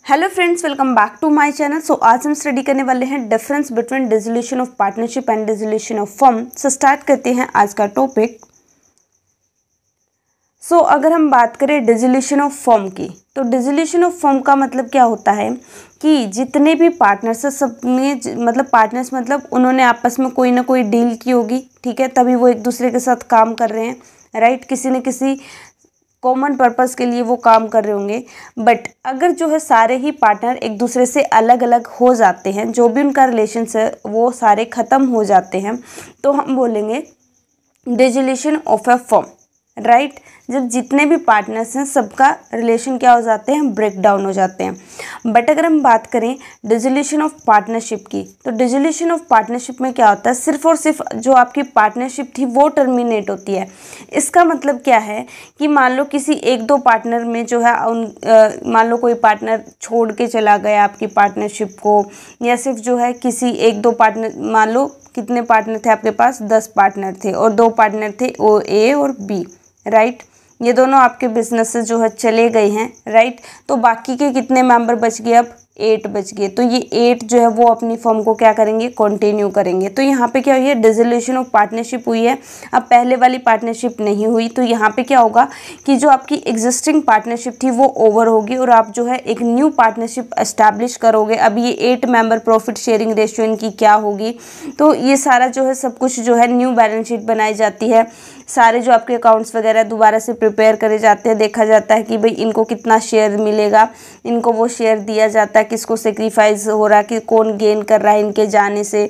Hello friends, welcome back to my channel. So आज हम study करने वाले हैं difference between dissolution of partnership and dissolution of firm. So start करते हैं आज का टॉपिक। सो अगर हम बात करें डिसोल्यूशन ऑफ फर्म की, तो डिसोल्यूशन ऑफ फर्म का मतलब क्या होता है कि जितने भी पार्टनर्स हैं सब में मतलब पार्टनर्स मतलब उन्होंने आपस में कोई ना कोई डील की होगी, ठीक है, तभी वो एक दूसरे के साथ काम कर रहे हैं, राइट। किसी न किसी कॉमन पर्पस के लिए वो काम कर रहे होंगे। बट अगर जो है सारे ही पार्टनर एक दूसरे से अलग अलग हो जाते हैं, जो भी उनका रिलेशंस है वो सारे ख़त्म हो जाते हैं, तो हम बोलेंगे dissolution of a firm, right. जब जितने भी पार्टनर्स हैं सबका रिलेशन क्या हो जाते हैं, ब्रेक डाउन हो जाते हैं। बट अगर हम बात करें डिसोल्यूशन ऑफ पार्टनरशिप की, तो डिसोल्यूशन ऑफ पार्टनरशिप में क्या होता है, सिर्फ और सिर्फ जो आपकी पार्टनरशिप थी वो टर्मिनेट होती है। इसका मतलब क्या है कि मान लो किसी एक दो पार्टनर में जो है मान लो कोई पार्टनर छोड़ के चला गया आपकी पार्टनरशिप को, या सिर्फ जो है किसी एक दो पार्टनर, मान लो कितने पार्टनर थे आपके पास, 10 पार्टनर थे और 2 पार्टनर थे ओ ए और बी, राइट। ये दोनों आपके बिजनेस से जो है चले गए हैं, राइट। तो बाकी के कितने मेंबर बच गए, अब 8 बच गए। तो ये 8 जो है वो अपनी फर्म को क्या करेंगे, कंटिन्यू करेंगे। तो यहाँ पे क्या हुई है, डिसोल्यूशन ऑफ पार्टनरशिप हुई है। अब पहले वाली पार्टनरशिप नहीं हुई, तो यहाँ पे क्या होगा कि जो आपकी एग्जिस्टिंग पार्टनरशिप थी वो ओवर होगी और आप जो है एक न्यू पार्टनरशिप एस्टैब्लिश करोगे। अब ये 8 मेंबर प्रॉफिट शेयरिंग रेशियो इनकी क्या होगी, तो ये सारा जो है सब कुछ जो है न्यू बैलेंस शीट बनाई जाती है। सारे जो आपके अकाउंट्स वगैरह दोबारा से प्रिपेयर करे जाते हैं, देखा जाता है कि भाई इनको कितना शेयर मिलेगा, इनको वो शेयर दिया जाता है, किसको सेक्रीफाइस हो रहा है, कि कौन गेन कर रहा है इनके जाने से,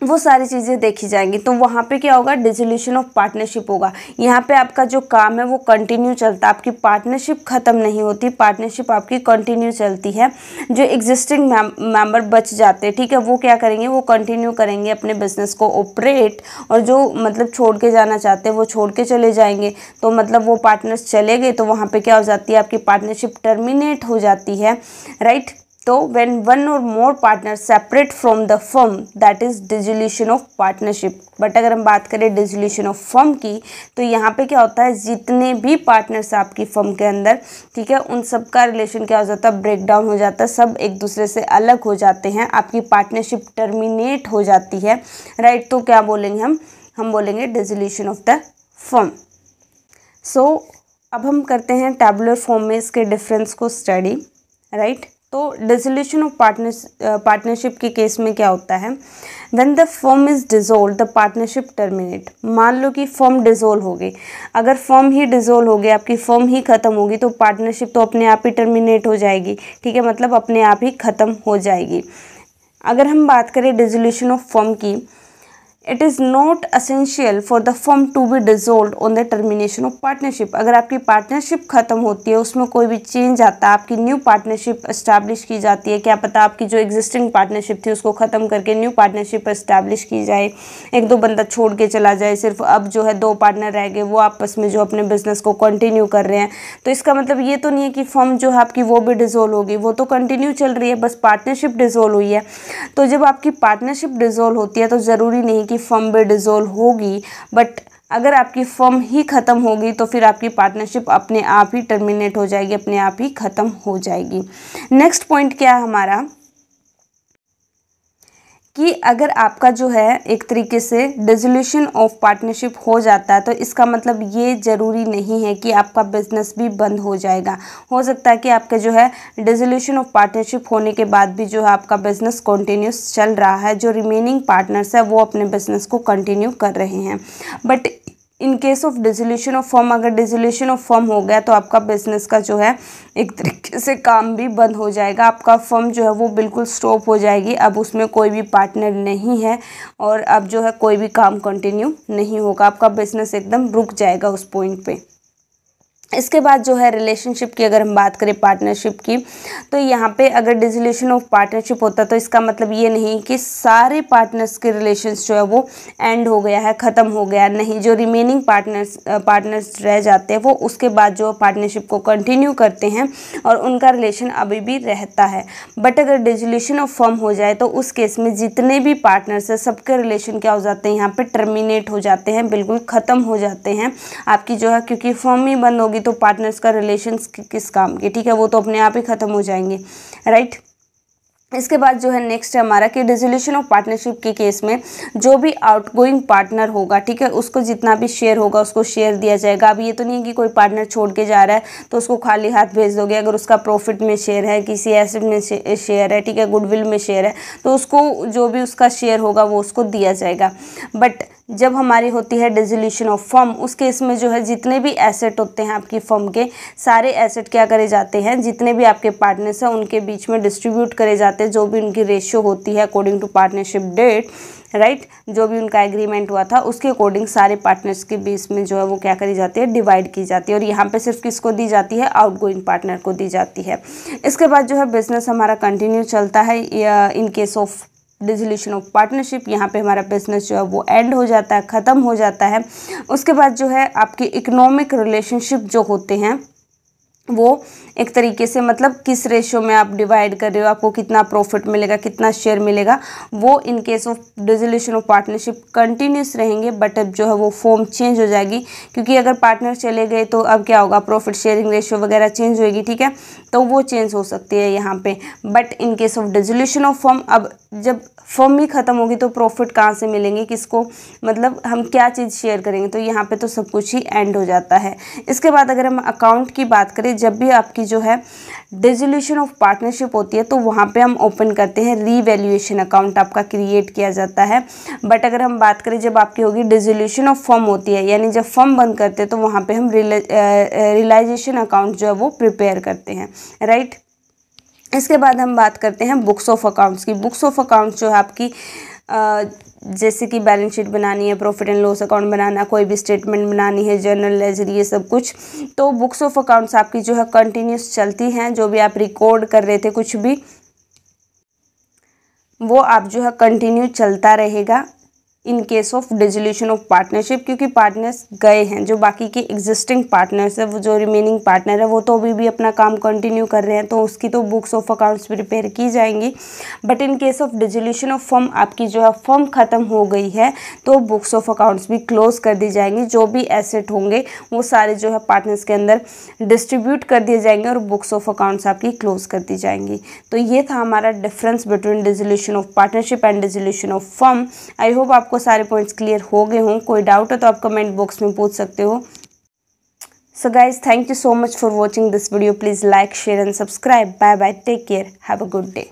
वो सारी चीज़ें देखी जाएंगी। तो वहाँ पे क्या होगा, डिसोल्यूशन ऑफ पार्टनरशिप होगा। यहाँ पे आपका जो काम है वो कंटिन्यू चलता है, आपकी पार्टनरशिप ख़त्म नहीं होती, पार्टनरशिप आपकी कंटिन्यू चलती है। जो एग्जिस्टिंग मेंबर बच जाते हैं, ठीक है, वो क्या करेंगे, वो कंटिन्यू करेंगे अपने बिजनेस को ऑपरेट, और जो मतलब छोड़ के जाना चाहते हैं वो छोड़ के चले जाएंगे। तो मतलब वो पार्टनर्स चले गए तो वहाँ पर क्या हो जाती है, आपकी पार्टनरशिप टर्मिनेट हो जाती है, राइट। तो when one or more partners separate from the firm, that is dissolution of partnership। But अगर हम बात करें dissolution of firm की, तो यहाँ पे क्या होता है, जितने भी पार्टनर्स आपकी फर्म के अंदर, ठीक है, उन सब का रिलेशन क्या हो जाता है, ब्रेक डाउन हो जाता है, सब एक दूसरे से अलग हो जाते हैं, आपकी पार्टनरशिप टर्मिनेट हो जाती है, राइट। तो क्या बोलेंगे हम बोलेंगे डिसोल्यूशन ऑफ द फर्म। सो अब हम करते हैं टैबुलर फॉर्म में इसके डिफरेंस को स्टडी, राइट। तो डिसोल्यूशन ऑफ पार्टनरशिप के केस में क्या होता है, when the firm is dissolve the partnership terminate. मान लो कि फर्म डिसॉल्व हो गई, अगर फर्म ही डिसॉल्व हो गई, आपकी फर्म ही ख़त्म होगी, तो पार्टनरशिप तो अपने आप ही टर्मिनेट हो जाएगी, ठीक है, मतलब अपने आप ही ख़त्म हो जाएगी। अगर हम बात करें डिसोल्यूशन ऑफ फर्म की, it is not essential for the firm to be dissolve on the termination of partnership. अगर आपकी पार्टनरशिप खत्म होती है, उसमें कोई भी चेंज आता है, आपकी न्यू पार्टनरशिप एस्टैब्लिश की जाती है, क्या पता आपकी जो एग्जिस्टिंग पार्टनरशिप थी उसको ख़त्म करके न्यू पार्टनरशिप एस्टैब्लिश की जाए, एक दो बंदा छोड़ के चला जाए, सिर्फ अब जो है 2 पार्टनर रह गए, वो आपस में जो अपने बिजनेस को कंटिन्यू कर रहे हैं। तो इसका मतलब ये तो नहीं है कि फर्म जो है आपकी वो भी डिसॉल्व होगी, वो तो कंटिन्यू चल रही है, बस पार्टनरशिप डिसॉल्व हुई है। तो जब आपकी पार्टनरशिप डिसॉल्व होती है तो ज़रूरी नहीं कि फर्म भी डिसॉल्व होगी, बट अगर आपकी फर्म ही ख़त्म होगी तो फिर आपकी पार्टनरशिप अपने आप ही टर्मिनेट हो जाएगी, अपने आप ही ख़त्म हो जाएगी। नेक्स्ट पॉइंट क्या है हमारा, कि अगर आपका जो है एक तरीके से डिसोल्यूशन ऑफ पार्टनरशिप हो जाता है, तो इसका मतलब ये ज़रूरी नहीं है कि आपका बिजनेस भी बंद हो जाएगा। हो सकता है कि आपका जो है डिसोल्यूशन ऑफ पार्टनरशिप होने के बाद भी जो है आपका बिजनेस कंटिन्यूस चल रहा है, जो रिमेनिंग पार्टनर्स है वो अपने बिजनेस को कंटिन्यू कर रहे हैं। But in case of dissolution of firm, अगर डिसोल्यूशन ऑफ फर्म हो गया तो आपका बिजनेस का जो है एक तरीके से काम भी बंद हो जाएगा, आपका फर्म जो है वो बिल्कुल स्टॉप हो जाएगी, अब उसमें कोई भी पार्टनर नहीं है और अब जो है कोई भी काम कंटिन्यू नहीं होगा, आपका बिजनेस एकदम रुक जाएगा उस पॉइंट पे। इसके बाद जो है रिलेशनशिप की अगर हम बात करें पार्टनरशिप की, तो यहाँ पे अगर डिसोल्यूशन ऑफ पार्टनरशिप होता है तो इसका मतलब ये नहीं कि सारे पार्टनर्स के रिलेशंस जो है वो एंड हो गया है, ख़त्म हो गया, नहीं। जो रिमेनिंग पार्टनर्स रह जाते हैं वो उसके बाद जो पार्टनरशिप को कंटिन्यू करते हैं और उनका रिलेशन अभी भी रहता है। बट अगर डिसोल्यूशन ऑफ फर्म हो जाए तो उस केस में जितने भी पार्टनर्स हैं सबके रिलेशन क्या हो जाते हैं, यहाँ पर टर्मिनेट हो जाते हैं, बिल्कुल ख़त्म हो जाते हैं आपकी जो है, क्योंकि फर्म ही बंद होगी होगी तो पार्टनर्स का रिलेशन किस काम के, ठीक है, वो तो अपने आप ही ख़त्म हो जाएंगे, राइट। इसके बाद जो है नेक्स्ट है हमारा कि डिसोल्यूशन ऑफ पार्टनरशिप के केस में जो भी आउटगोइंग पार्टनर होगा, ठीक है, उसको जितना भी शेयर होगा उसको शेयर दिया जाएगा। अब ये तो नहीं है कि कोई पार्टनर छोड़ के जा रहा है तो उसको खाली हाथ भेज दोगे। अगर उसका प्रॉफिट में शेयर है, किसी एसेट में शेयर है, ठीक है, गुडविल में शेयर है, तो उसको जो भी उसका शेयर होगा वो उसको दिया जाएगा। बट जब हमारी होती है डिसोल्यूशन ऑफ फर्म, उस केस में जो है जितने भी एसेट होते हैं आपकी फर्म के, सारे एसेट क्या करे जाते हैं, जितने भी आपके पार्टनर्स हैं उनके बीच में डिस्ट्रीब्यूट करे जाते हैं। जो भी उनकी रेशियो होती है according to partnership deed, right, जो भी उनका एग्रीमेंट हुआ था उसके अकॉर्डिंग सारे पार्टनर्स के बीच में जो है वो क्या करी जाती है, डिवाइड की जाती है। और यहाँ पे सिर्फ किसको दी जाती है, आउटगोइंग पार्टनर को दी जाती है। इसके बाद जो है बिजनेस हमारा कंटिन्यू चलता है in case of dissolution of partnership. यहाँ पे हमारा बिजनेस जो है वो एंड हो जाता है, ख़त्म हो जाता है। उसके बाद जो है आपके इकोनॉमिक रिलेशनशिप जो होते हैं वो एक तरीके से मतलब किस रेशियो में आप डिवाइड कर रहे हो, आपको कितना प्रॉफिट मिलेगा, कितना शेयर मिलेगा, वो in case of dissolution of partnership continuous रहेंगे। बट अब जो है वो फॉर्म चेंज हो जाएगी, क्योंकि अगर पार्टनर चले गए तो अब क्या होगा, प्रॉफिट शेयरिंग रेशियो वगैरह चेंज होएगी, ठीक है, तो वो चेंज हो सकती है यहाँ पे। But in case of dissolution of firm, अब जब फर्म ही ख़त्म होगी तो प्रॉफिट कहाँ से मिलेंगे, किसको, मतलब हम क्या चीज़ शेयर करेंगे, तो यहाँ पे तो सब कुछ ही एंड हो जाता है। इसके बाद अगर हम अकाउंट की बात करें, जब भी आपकी जो है डिसोल्यूशन ऑफ पार्टनरशिप होती है तो वहाँ पे हम ओपन करते हैं रीवैल्यूएशन अकाउंट, आपका क्रिएट किया जाता है। बट अगर हम बात करें जब आपकी होगी डिसोल्यूशन ऑफ फर्म होती है, यानी जब फर्म बंद करते हैं तो वहाँ पे हम रियलाइजेशन अकाउंट जो है वो प्रिपेयर करते हैं, राइट। इसके बाद हम बात करते हैं बुक्स ऑफ अकाउंट्स की। बुक्स ऑफ अकाउंट्स जो है आपकी जैसे कि बैलेंस शीट बनानी है, प्रॉफिट एंड लॉस अकाउंट बनाना, कोई भी स्टेटमेंट बनानी है, जर्नल लेजर, ये सब कुछ, तो बुक्स ऑफ अकाउंट्स आपकी जो है कंटिन्यूस चलती हैं। जो भी आप रिकॉर्ड कर रहे थे कुछ भी, वो आप जो है कंटिन्यू चलता रहेगा in case of dissolution of partnership, क्योंकि पार्टनर्स गए हैं, जो बाकी के एग्जिस्टिंग पार्टनर्स है, वो जो रिमेनिंग पार्टनर है वो तो अभी भी अपना काम कंटिन्यू कर रहे हैं, तो उसकी तो बुक्स ऑफ अकाउंट्स प्रिपेयर की जाएंगी। But in case of dissolution of firm, आपकी जो है फर्म ख़त्म हो गई है तो बुक्स ऑफ अकाउंट्स भी क्लोज कर दी जाएंगी। जो भी एसेट होंगे वो सारे जो है पार्टनर्स के अंदर डिस्ट्रीब्यूट कर दिए जाएंगे और बुक्स ऑफ अकाउंट्स आपकी क्लोज कर दी जाएंगी। तो ये था हमारा difference between dissolution of partnership and dissolution of firm. I hope आपको सारे पॉइंट्स क्लियर हो गए हों। कोई डाउट है तो आप कमेंट बॉक्स में पूछ सकते हो। So guys, thank you so much for watching this video. Please like, share and subscribe. Bye bye, take care, have a good day.